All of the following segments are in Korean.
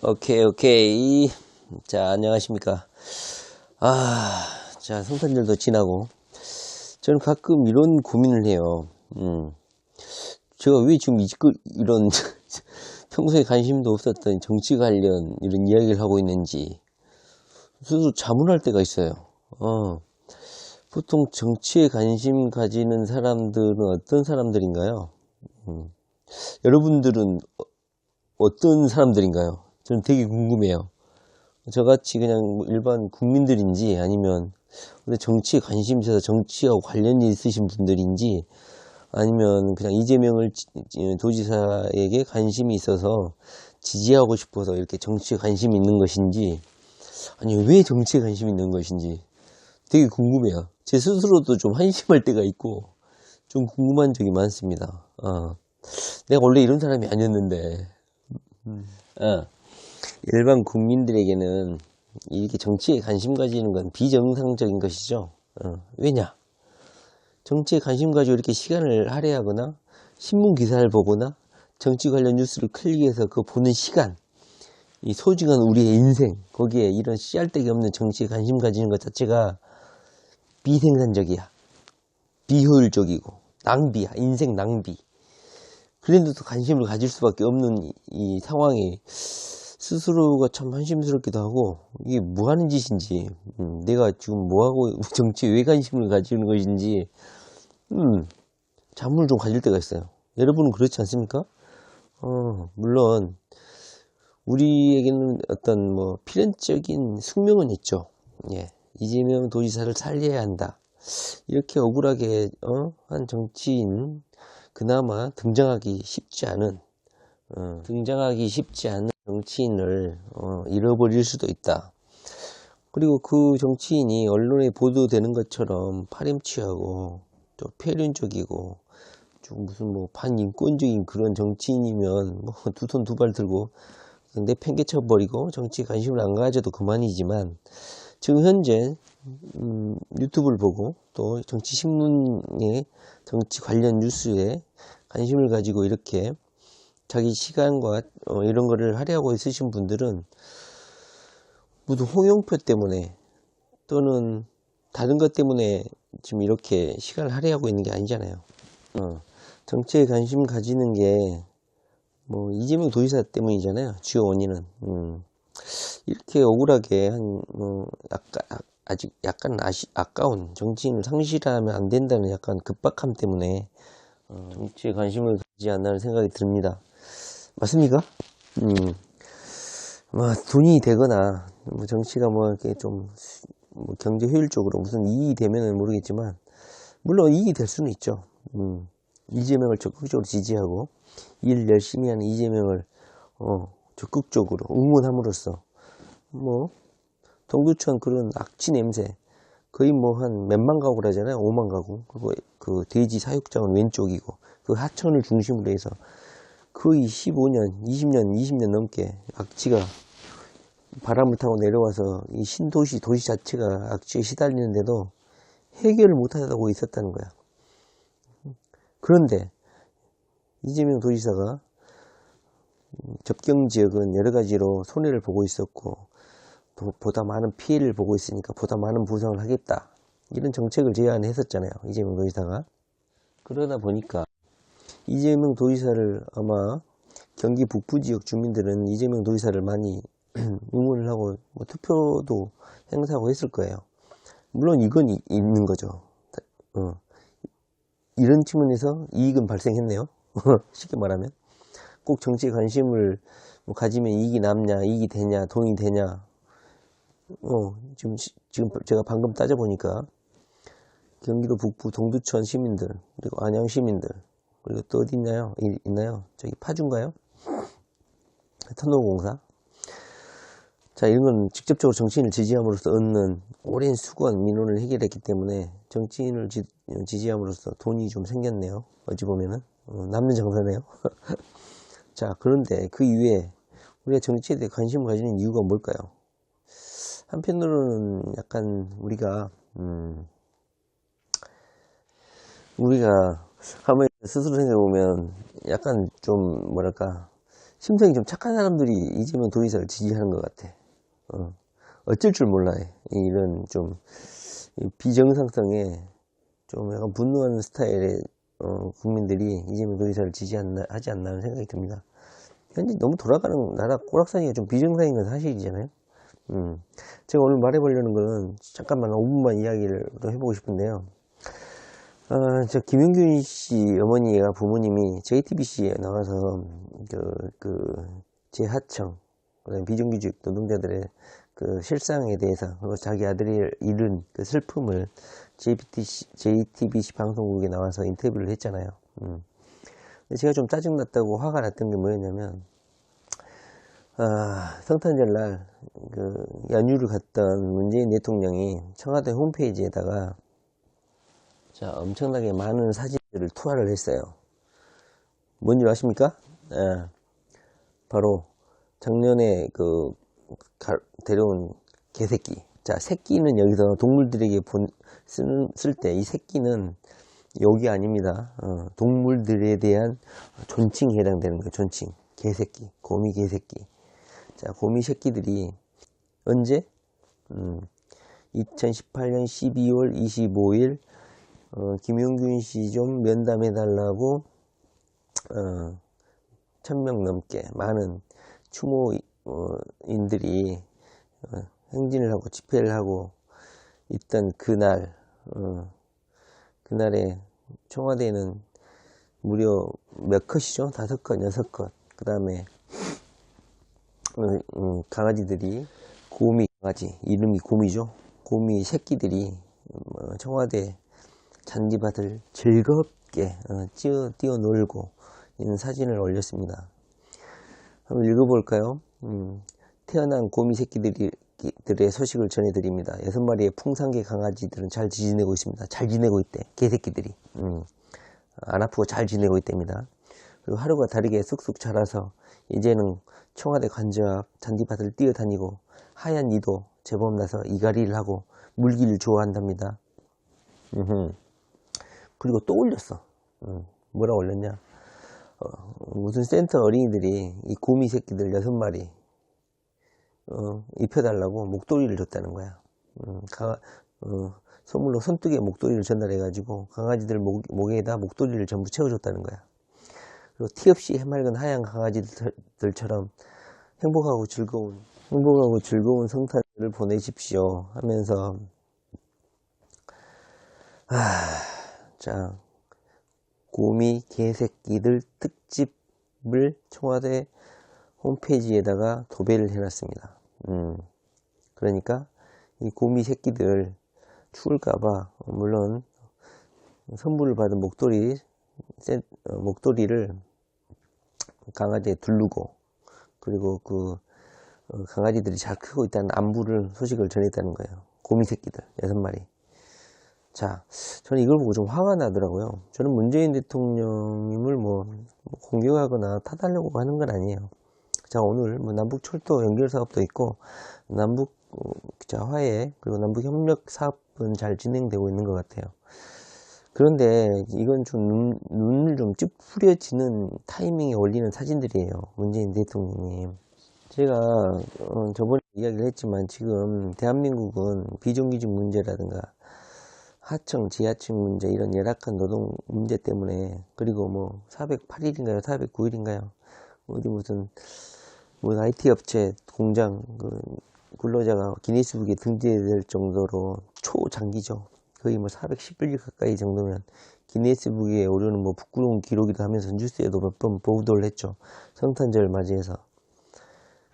오케이, 오케이. 자, 안녕하십니까. 자, 성탄절도 지나고. 저는 가끔 이런 고민을 해요. 제가 왜 지금 이런, 평소에 관심도 없었던 정치 관련 이런 이야기를 하고 있는지, 스스로 자문할 때가 있어요. 보통 정치에 관심 가지는 사람들은 어떤 사람들인가요? 여러분들은 어떤 사람들인가요? 저는 되게 궁금해요. 저같이 그냥 일반 국민들인지 아니면 정치에 관심 있어서 정치하고 관련이 있으신 분들인지 아니면 그냥 이재명을 도지사에게 관심이 있어서 지지하고 싶어서 이렇게 정치에 관심이 있는 것인지 아니 왜 정치에 관심이 있는 것인지 되게 궁금해요. 제 스스로도 좀 한심할 때가 있고 좀 궁금한 적이 많습니다. 내가 원래 이런 사람이 아니었는데 일반 국민들에게는 이렇게 정치에 관심 가지는 건 비정상적인 것이죠. 왜냐? 정치에 관심 가지고 이렇게 시간을 할애하거나 신문 기사를 보거나 정치 관련 뉴스를 클릭해서 그 보는 시간, 이 소중한 우리의 인생, 거기에 이런 씨알데기 없는 정치에 관심 가지는 것 자체가 비생산적이야. 비효율적이고 낭비야. 인생 낭비. 그런데도 관심을 가질 수밖에 없는 이 상황에 스스로가 참 한심스럽기도 하고 이게 뭐 하는 짓인지 내가 지금 뭐하고 정치에 왜 관심을 가지는 것인지 자문을 좀 가질 때가 있어요. 여러분은 그렇지 않습니까? 물론 우리에게는 어떤 뭐 필연적인 숙명은 있죠. 예, 이재명 도지사를 살려야 한다. 이렇게 억울하게 한 정치인 그나마 등장하기 쉽지 않은 정치인을 잃어버릴 수도 있다. 그리고 그 정치인이 언론에 보도되는 것처럼 파렴치하고 또 폐륜적이고 좀 무슨 뭐 반인권적인 그런 정치인이면 뭐 두 손 두 발 들고 내팽개쳐 버리고 정치에 관심을 안 가져도 그만이지만 지금 현재 유튜브를 보고 또 정치신문의 정치 관련 뉴스에 관심을 가지고 이렇게 자기 시간과 이런 거를 할애하고 있으신 분들은 모두 홍영표 때문에 또는 다른 것 때문에 지금 이렇게 시간을 할애하고 있는 게 아니잖아요. 정치에 관심 가지는 게 뭐 이재명 도지사 때문이잖아요. 주요 원인은 이렇게 억울하게 아직 약간 아까운 정치인을 상실하면 안 된다는 약간 급박함 때문에 정치에 관심을 가지지 않나는 생각이 듭니다. 맞습니까? 뭐 돈이 되거나 뭐 정치가 뭐 이렇게 좀 뭐 경제 효율적으로 무슨 이익이 되면은 모르겠지만 물론 이익이 될 수는 있죠. 이재명을 적극적으로 지지하고 일 열심히 하는 이재명을 적극적으로 응원함으로써 뭐 동두천 그런 악취 냄새 거의 뭐 한 몇만 가구라 하잖아요. 5만 가구. 그리고 그 돼지 사육장은 왼쪽이고 그 하천을 중심으로 해서 거의 15년, 20년 넘게 악취가 바람을 타고 내려와서 이 신도시, 도시 자체가 악취에 시달리는데도 해결을 못하고 있었다는 거야. 그런데 이재명 도지사가 접경 지역은 여러 가지로 손해를 보고 있었고 보다 많은 피해를 보고 있으니까 보다 많은 보상을 하겠다. 이런 정책을 제안했었잖아요. 이재명 도지사가. 그러다 보니까 이재명 도지사를 아마 경기 북부 지역 주민들은 이재명 도지사를 많이 응원을 하고 뭐 투표도 행사하고 했을 거예요. 물론 이건 있는 거죠. 이런 측면에서 이익은 발생했네요. 쉽게 말하면 꼭 정치에 관심을 뭐 가지면 이익이 남냐, 이익이 되냐, 돈이 되냐. 지금 제가 방금 따져보니까 경기도 북부 동두천 시민들 그리고 안양 시민들 그리고 또 어디 있나요? 저기 파주인가요? 터널공사. 자, 이런 건 직접적으로 정치인을 지지함으로써 얻는 오랜 수고한 민원을 해결했기 때문에 정치인을 지지함으로써 돈이 좀 생겼네요. 어찌 보면은 남는 장사네요. 자, 그런데 그 이후에 우리가 정치에 대해 관심을 가지는 이유가 뭘까요? 한편으로는 약간 우리가 가만히 스스로 생각해보면 약간 좀 뭐랄까 심성이 좀 착한 사람들이 이재명 도지사를 지지하는 것 같아. 어쩔 줄 몰라. 이런 좀 비정상성에 좀 약간 분노하는 스타일의 국민들이 이재명 도지사를 하지 않나 하는 생각이 듭니다. 현재 너무 돌아가는 나라 꼬락서니가 좀 비정상인 건 사실이잖아요. 제가 오늘 말해보려는 거는 잠깐만 5분만 이야기를 또 해보고 싶은데요. 저 김용균 씨 어머니가 부모님이 JTBC에 나와서 재하청, 그다음에 비정규직 노동자들의 그 실상에 대해서 그리고 자기 아들이 잃은 그 슬픔을 JTBC 방송국에 나와서 인터뷰를 했잖아요. 제가 좀 짜증났다고 화가 났던 게 뭐였냐면 성탄절날 그 연휴를 갔던 문재인 대통령이 청와대 홈페이지에다가 자, 엄청나게 많은 사진들을 투하를 했어요. 뭔지 아십니까? 바로 작년에 데려온 개새끼. 자, 새끼는 여기서 동물들에게 쓸 때 이 새끼는 욕이 아닙니다. 동물들에 대한 존칭에 해당되는 거예요. 존칭. 개새끼. 곰이 개새끼. 자, 곰이 새끼들이 언제? 2018년 12월 25일 김용균 씨 좀 면담해달라고 1000명 넘게 많은 추모인들이 행진을 하고 집회를 하고 있던 그날 그날에 청와대에는 무려 몇 컷이죠? 5컷, 6컷. 그 다음에 강아지들이 곰이 강아지 이름이 곰이죠. 곰이 새끼들이 청와대 잔디밭을 즐겁게 뛰어놀고 있는 사진을 올렸습니다. 한번 읽어볼까요? 태어난 곰이 새끼들의 소식을 전해드립니다. 6마리의 풍산개 강아지들은 잘 지내고 있습니다. 잘 지내고 있대. 개새끼들이. 안 아프고 잘 지내고 있답니다. 그리고 하루가 다르게 쑥쑥 자라서 이제는 청와대 관저 앞 잔디밭을 뛰어다니고 하얀 이도 제법 나서 이갈이를 하고 물기를 좋아한답니다. 그리고 또 올렸어. 뭐라 올렸냐? 무슨 센터 어린이들이 이 곰이 새끼들 6마리 입혀달라고 목도리를 줬다는 거야. 선물로 손뜨개 목도리를 전달해가지고 강아지들 목에다 목도리를 전부 채워줬다는 거야. 그리고 티 없이 해맑은 하얀 강아지들처럼 행복하고 즐거운 성탄을 보내십시오 하면서 자, 곰이 개새끼들 특집을 청와대 홈페이지에다가 도배를 해놨습니다. 그러니까 이 곰이 새끼들 추울까봐 물론 선물을 받은 목도리를 강아지에 두르고 그리고 강아지들이 잘 크고 있다는 소식을 전했다는 거예요. 곰이 새끼들 6마리. 자, 저는 이걸 보고 좀 화가 나더라고요. 저는 문재인 대통령님을 공격하거나 타달라고 하는 건 아니에요. 자, 오늘 남북철도 연결 사업도 있고 남북 화해 그리고 남북 협력 사업은 잘 진행되고 있는 것 같아요. 그런데 이건 좀 눈을 좀 찌푸려지는 타이밍에 올리는 사진들이에요. 문재인 대통령님. 제가 저번에 이야기를 했지만 지금 대한민국은 비정규직 문제라든가 하청, 지하층 문제 이런 열악한 노동 문제 때문에 그리고 408일인가요? 409일인가요? 어디 무슨 IT 업체 공장 근로자가 기니스북에 등재될 정도로 초장기죠. 거의 411일 가까이 정도면 기니스북에 오르는 부끄러운 기록이다 하면서 뉴스에도 몇 번 보도를 했죠. 성탄절 맞이해서.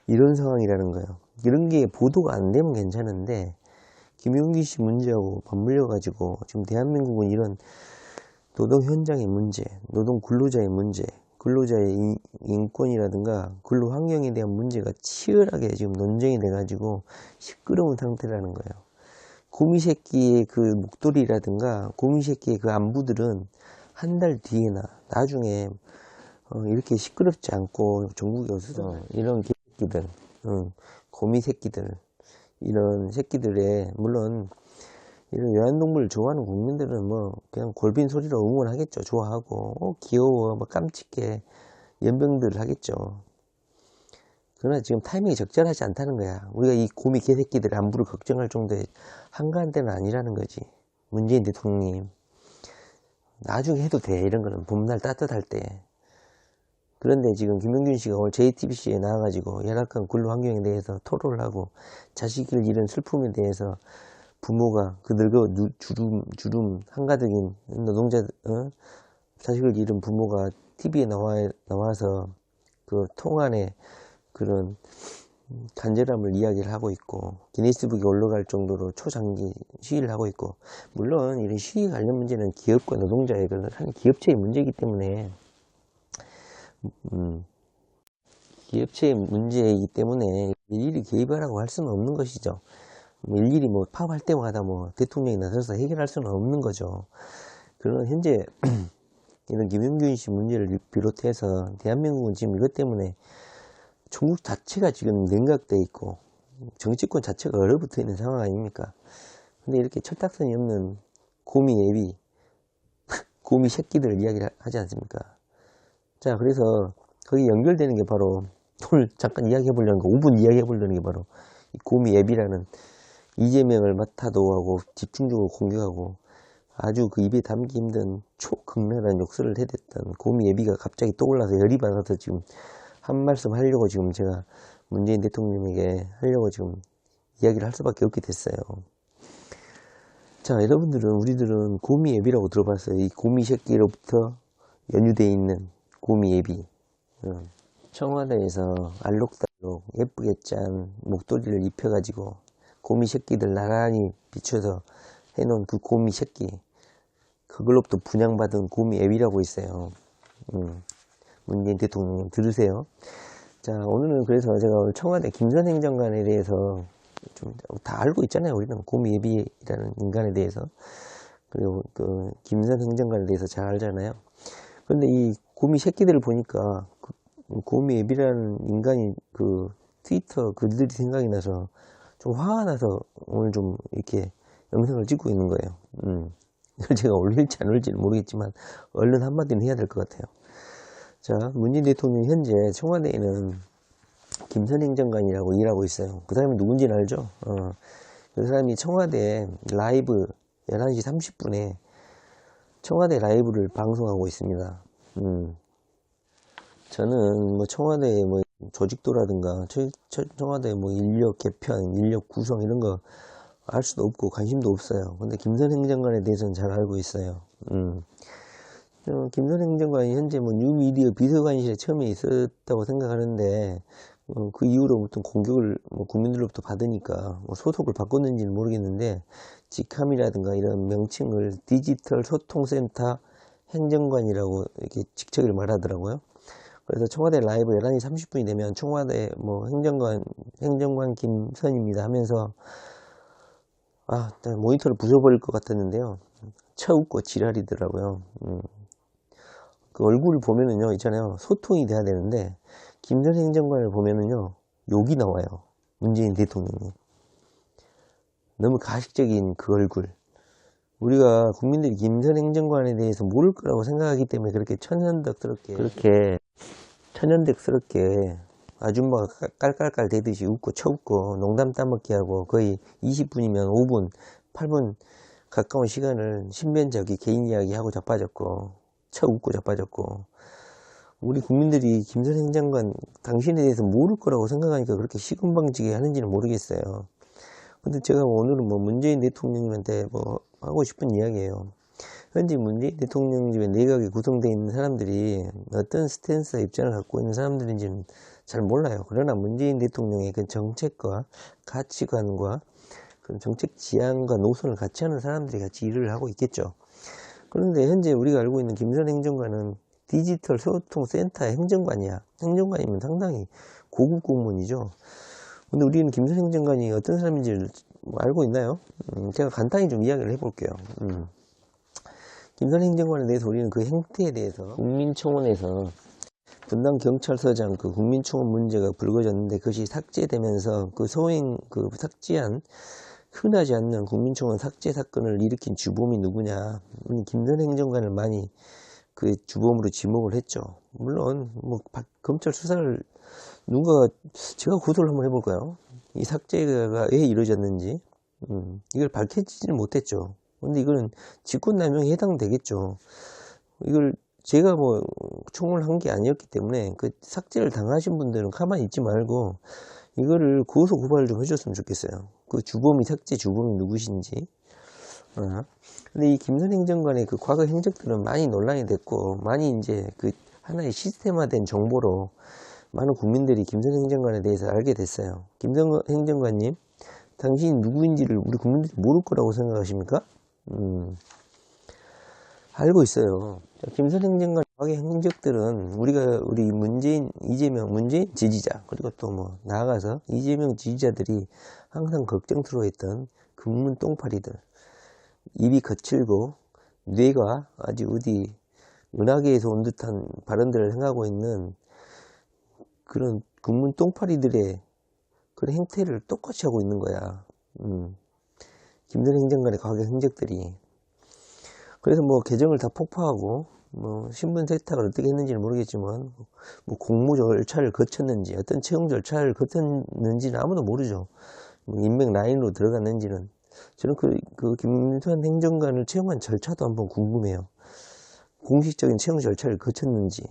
이런 상황이라는 거예요. 이런 게 보도가 안 되면 괜찮은데 김용균 씨 문제하고 맞물려 가지고 지금 대한민국은 이런 노동 현장의 문제, 노동 근로자의 문제, 근로자의 인권이라든가 근로 환경에 대한 문제가 치열하게 지금 논쟁이 돼 가지고 시끄러운 상태라는 거예요. 곰이새끼의 그 목도리라든가 곰이새끼의 그 안부들은 한 달 뒤에나 나중에 이렇게 시끄럽지 않고 전국에 없어 이런 개새끼들, 곰이새끼들 이런 새끼들의 물론 이런 애완동물 좋아하는 국민들은 그냥 골빈 소리로 응원하겠죠. 좋아하고 귀여워 깜찍해 연병들 하겠죠. 그러나 지금 타이밍이 적절하지 않다는 거야. 우리가 이 고미 개새끼들의 안부를 걱정할 정도의 한가한 때는 아니라는 거지. 문재인 대통령님. 나중에 해도 돼. 이런 거는 봄날 따뜻할 때. 그런데 지금 김용균 씨가 오늘 JTBC에 나와가지고 열악한 근로 환경에 대해서 토로를 하고 자식을 잃은 슬픔에 대해서 부모가 그 늙어 주름 한가득인 노동자, 자식을 잃은 부모가 TV에 나와서 그 통안에 그런 간절함을 이야기를 하고 있고 기네스북에 올라갈 정도로 초장기 시위를 하고 있고, 물론 이런 시위 관련 문제는 기업과 노동자의 한 기업체의 문제이기 때문에 기업체의 문제이기 때문에 일일이 개입하라고 할 수는 없는 것이죠. 일일이 뭐 파업할 때마다 뭐 대통령이 나서서 해결할 수는 없는 거죠. 그러나 현재 이런 김용균 씨 문제를 비롯해서 대한민국은 지금 이것 때문에 전국 자체가 지금 냉각돼 있고 정치권 자체가 얼어붙어 있는 상황 아닙니까? 근데 이렇게 철딱선이 없는 고미 애비 고미 새끼들 이야기를 하지 않습니까? 자, 그래서 거기 연결되는 게 바로 오늘 잠깐 이야기해 보려는 거, 5분 이야기해 보려는 게 바로 이 고미 애비라는 이재명을 맡아도하고 집중적으로 공격하고 아주 그 입에 담기 힘든 초극렬한 욕설을 해댔던 고미 애비가 갑자기 떠올라서 열이 받아서 지금 한 말씀 하려고 지금 제가 문재인 대통령에게 하려고 지금 이야기를 할 수밖에 없게 됐어요. 자, 여러분들은, 우리들은 고미 애비라고 들어봤어요. 이 고미 새끼로부터 연유되어 있는 고미 애비. 청와대에서 알록달록 예쁘게 짠 목도리를 입혀가지고 고미 새끼들 나란히 비춰서 해놓은 그 고미 새끼, 그걸로부터 분양받은 고미 애비라고 있어요. 문재인 대통령 들으세요. 자, 오늘은 그래서 제가 오늘 청와대 김선 행정관에 대해서 좀 다 알고 있잖아요. 우리는 고미 애비라는 인간에 대해서. 그리고 그 김선 행정관에 대해서 잘 알잖아요. 그런데 이 고미 새끼들을 보니까 그 고미 애비라는 인간이 그 트위터 글들이 생각이 나서 좀 화가 나서 오늘 좀 이렇게 영상을 찍고 있는 거예요. 이걸 제가 올릴지 안 올릴지는 모르겠지만 얼른 한마디는 해야 될 것 같아요. 자, 문재인 대통령 현재 청와대에는 김선 행정관이라고 일하고 있어요. 그 사람이 누군지는 알죠? 그 사람이 청와대 라이브 11시 30분에 청와대 라이브를 방송하고 있습니다. 저는 뭐 청와대 뭐 조직도라든가 청와대 뭐 인력 개편, 인력 구성 이런 거 알 수도 없고 관심도 없어요. 근데 김선 행정관에 대해서는 잘 알고 있어요. 김선 행정관이 현재 뭐 뉴미디어 비서관실에 처음에 있었다고 생각하는데 그 이후로부터 공격을 뭐 국민들로부터 받으니까 뭐 소속을 바꿨는지는 모르겠는데 직함이라든가 이런 명칭을 디지털 소통센터 행정관이라고 이렇게 직책을 말하더라고요. 그래서 청와대 라이브 11시 30분이 되면 청와대 뭐 행정관 김선입니다 하면서 모니터를 부숴버릴 것 같았는데요. 쳐웃고 지랄이더라고요. 그 얼굴을 보면은요, 있잖아요. 소통이 돼야 되는데, 김선 행정관을 보면은요, 욕이 나와요. 문재인 대통령이. 너무 가식적인 그 얼굴. 우리가 국민들이 김선 행정관에 대해서 모를 거라고 생각하기 때문에 그렇게 천연덕스럽게 아줌마가 깔깔깔 대듯이 웃고 쳐웃고 농담 따먹기 하고 거의 20분이면 5분, 8분 가까운 시간을 신변적이 개인 이야기하고 자빠졌고 쳐웃고 자빠졌고, 우리 국민들이 김선 행정관 당신에 대해서 모를 거라고 생각하니까 그렇게 시금방지게 하는지는 모르겠어요. 근데 제가 오늘은 뭐 문재인 대통령님한테 뭐 하고 싶은 이야기예요. 현재 문재인 대통령 집에 내각이 구성되어 있는 사람들이 어떤 스탠스와 입장을 갖고 있는 사람들인지는 잘 몰라요. 그러나 문재인 대통령의 그 정책과 가치관과 그 정책 지향과 노선을 같이 하는 사람들이 같이 일을 하고 있겠죠. 그런데 현재 우리가 알고 있는 김선 행정관은 디지털 소통센터 행정관이야. 행정관이면 상당히 고급 공무원이죠. 근데 우리는 김선 행정관이 어떤 사람인지 알고 있나요? 제가 간단히 좀 이야기를 해볼게요. 김선 행정관에 대해서 우리는 그 행태에 대해서 국민청원에서 분당 경찰서장 그 국민청원 문제가 불거졌는데 그것이 삭제되면서 그 삭제한 흔하지 않는 국민청원 삭제 사건을 일으킨 주범이 누구냐? 김선 행정관을 많이 그 주범으로 지목을 했죠. 물론 뭐 검찰 수사를 누가, 제가 고소를 한번 해볼까요? 이 삭제가 왜 이루어졌는지, 이걸 밝혀지지는 못했죠. 근데 이거는 직권남용에 해당되겠죠. 이걸 제가 뭐 총을 한 게 아니었기 때문에 그 삭제를 당하신 분들은 가만히 있지 말고 이거를 고소 고발을 좀 해줬으면 좋겠어요. 그 주범이, 삭제 주범이 누구신지. 근데 이 김선 행정관의 그 과거 행적들은 많이 논란이 됐고, 많이 이제 그 하나의 시스템화된 정보로 많은 국민들이 김선 행정관에 대해서 알게 됐어요. 김선 행정관님, 당신이 누구인지를 우리 국민들이 모를 거라고 생각하십니까? 알고 있어요. 김선 행정관 과거 행적들은 우리 문재인, 이재명, 문재인 지지자, 그리고 또 뭐 나아가서 이재명 지지자들이 항상 걱정스러워 했던 금문 똥파리들, 입이 거칠고 뇌가 아주 어디 은하계에서 온 듯한 발언들을 행하고 있는 그런 금문 똥파리들의 그런 행태를 똑같이 하고 있는 거야. 김선 행정관의 과거 행적들이. 그래서 뭐 계정을 다 폭파하고 뭐 신분 세탁을 어떻게 했는지는 모르겠지만 뭐 공모 절차를 거쳤는지 어떤 채용 절차를 거쳤는지는 아무도 모르죠. 뭐 인맥 라인으로 들어갔는지는. 저는 그 김선 행정관을 채용한 절차도 한번 궁금해요. 공식적인 채용 절차를 거쳤는지.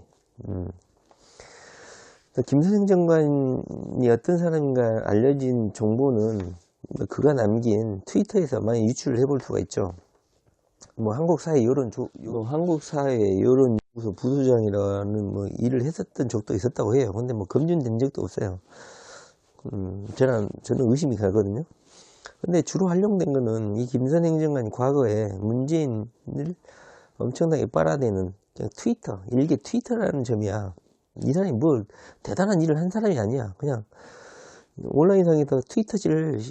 김선 행정관이 어떤 사람인가 알려진 정보는 그가 남긴 트위터에서 많이 유출을 해볼 수가 있죠. 뭐 한국사회 여론연구소 부소장이라는 뭐 일을 했었던 적도 있었다고 해요. 근데 뭐 검증된 적도 없어요. 저는 의심이 가거든요. 근데 주로 활용된 거는 이 김선 행정관이 과거에 문재인을 엄청나게 빨아대는 그냥 트위터, 일개 트위터라는 점이야. 이 사람이 뭐 대단한 일을 한 사람이 아니야. 그냥 온라인상에서 트위터질을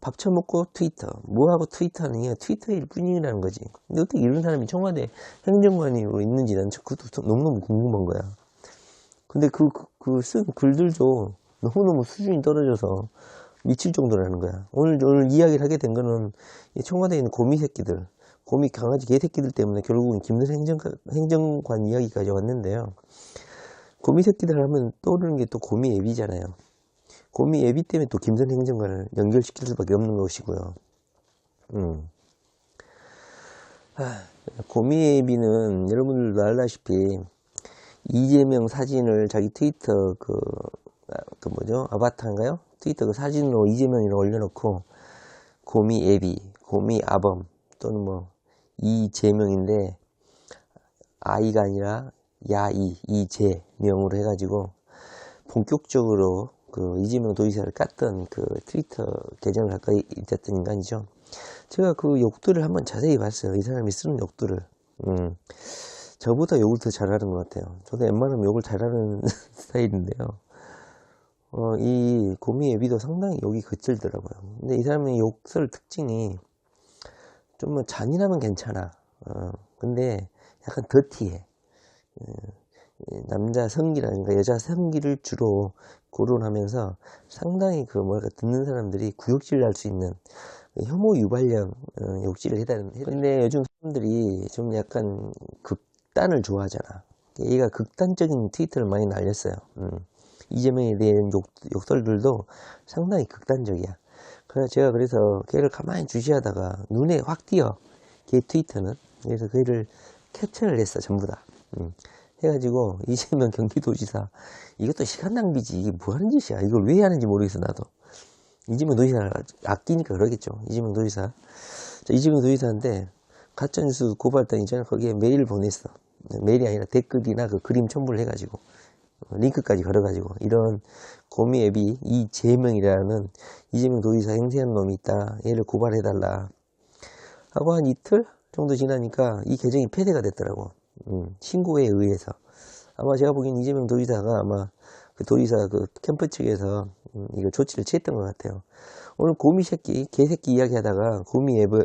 밥 처먹고 트위터, 뭐하고 트위터하는 게 트위터일 뿐이라는 거지. 근데 어떻게 이런 사람이 청와대 행정관으로 있는지 난 그것도 너무너무 궁금한 거야. 근데 쓴 글들도 너무너무 수준이 떨어져서 미칠 정도라는 거야. 오늘 이야기를 하게 된 거는 청와대에 있는 고미 새끼들, 고미 강아지 개새끼들 때문에 결국은 김선 행정관 이야기까지 왔는데요. 고미 새끼들 하면 떠오르는 게 또 고미 앱이잖아요. 고미 앱이 때문에 또 김선 행정관을 연결시킬 수밖에 없는 것이고요. 고미 앱이는 여러분들도 알다시피 이재명 사진을 자기 트위터 아바타인가요? 트위터 그 사진으로 이재명이라고 올려놓고 고미 앱이, 고미 아범 또는 뭐 이재명인데 아이가 아니라 야이, 이재명으로 해가지고 본격적으로 그 이재명 도지사를 깠던 그 트위터 계정을 가까이 있었던 인간이죠. 제가 그 욕들을 한번 자세히 봤어요. 이 사람이 쓰는 욕들을. 저보다 욕을 더 잘하는 것 같아요. 저도 웬만하면 욕을 잘하는 스타일인데요. 이 고미 애비도 상당히 욕이 거칠더라고요. 근데 이 사람의 욕설 특징이 좀 뭐 잔인하면 괜찮아. 근데 약간 더티해. 남자 성기라든가 여자 성기를 주로 거론하면서 상당히 듣는 사람들이 구역질 날 수 있는 혐오 유발령 욕질을 해다는. 근데 요즘 사람들이 좀 약간 극단을 좋아하잖아. 얘가 극단적인 트위터를 많이 날렸어요. 이재명에 대한 욕설들도 상당히 극단적이야. 그래서 걔를 가만히 주시하다가 눈에 확 띄어. 걔 트위터는. 그래서 걔를 캡처를 했어, 전부 다. 해가지고 이재명 경기도지사, 이것도 시간 낭비지. 이게 뭐 하는 짓이야. 이걸 왜 하는지 모르겠어, 나도. 이재명 도지사를 아끼니까 그러겠죠. 이재명 도지사. 이재명 도지사인데 가짜뉴스 고발단 있잖아. 거기에 메일을 보냈어. 메일이 아니라 댓글이나 그 그림 첨부를 해가지고 링크까지 걸어가지고 이런 고미 앱이 이재명이라는 이재명 도지사 행세한 놈이 있다. 얘를 고발해달라 하고 한 이틀 정도 지나니까 이 계정이 폐쇄가 됐더라고. 신고에 의해서. 아마 제가 보기엔 이재명 도지사가 아마 그 도지사 그 캠프 측에서 이거 조치를 취했던 것 같아요. 오늘 고미 새끼, 개새끼 이야기 하다가 고미 앱이